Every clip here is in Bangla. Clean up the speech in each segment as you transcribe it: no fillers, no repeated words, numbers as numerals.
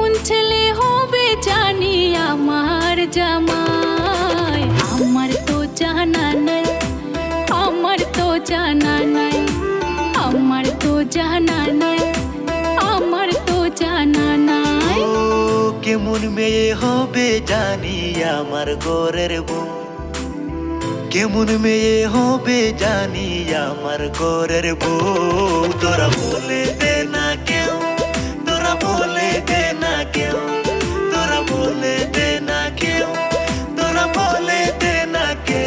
কেমন ছেলে হবে জানি আমার জামাই, আমার তো জানা নাই, আমার তো জানা নাই, আমার তো জানা নাই, আমার তো জানা নাই। ও কেমন মেয়ে হবে জানি আমার ঘরের বউ, কেমন মেয়ে হবে জানি আমার ঘরের বউ। তোরা বলে দে না কেউ, তোরা বলে দে না কেউ, তোরা বলে দে না কেউ, তোরা বলে দে না কেউ।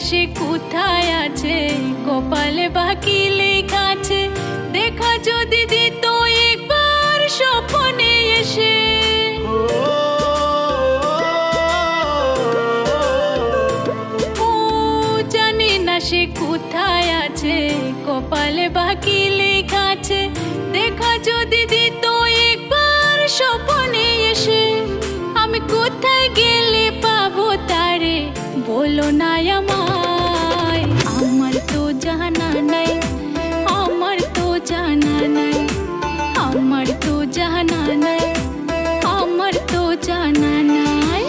সে কোথায় আছে, কপালে বাকি লেখা আছে, দেখা যদি দিত একবার স্বপ্নে এসে। ও জানি না সে কোথায় আছে, কপালে বাকি লেখা আছে, দেখা যদি দিত একবার স্বপ্নে এসে। আমি কোথায় গেলে পাবো তারে বলো না আমায়, আমার তো জানা নাই, আমার তো জানা নাই, আমার তো জানা নাই, আমার তো জানা নাই।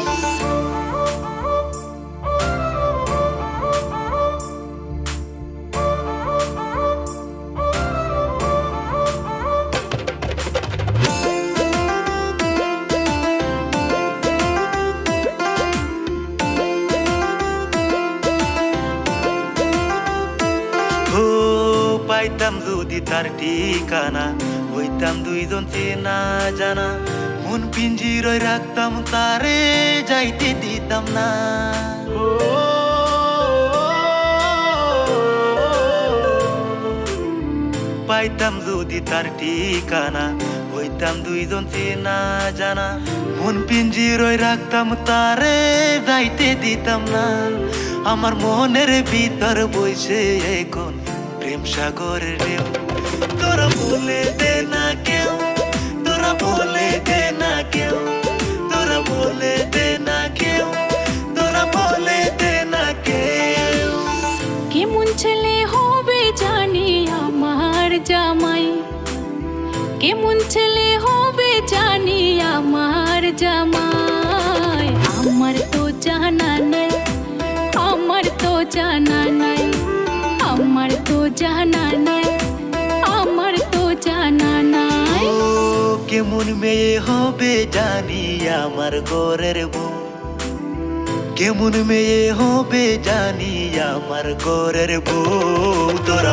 পাইতাম যদি তার ঠিকানা, হইতাম দুইজন চেনা জানা, মন পিঞ্জিরয় রাখতাম তারে যাইতে দিতাম না। পাইতাম যদি তার ঠিকানা, হইতাম দুইজন চেনা জানা, মন পিঞ্জিরয় রাখতাম তারে যাইতে দিতাম না। আমার মনের ভিতর বইছে এখন প্রেম সাগরের ঢেউ। তোরা বলে দে না কেউ, তোরা বলে দে না কেউ, তোরা বলে দে না কেউ, তোরা বলে দে না কেউ। কেমন ছেলে হবে জানি আমার জামাই, কেমন ছেলে হবে জানি আমার জামাই, আমার তো জানা নাই, আমার তো জানা নাই, আমার তো জানা নাই, আমার তো জানা নাই। ও কেমন মেয়ে হবে জানি আমার ঘরের বউ, কেমন মেয়ে হবে জানি আমার ঘরের বউ। তোরা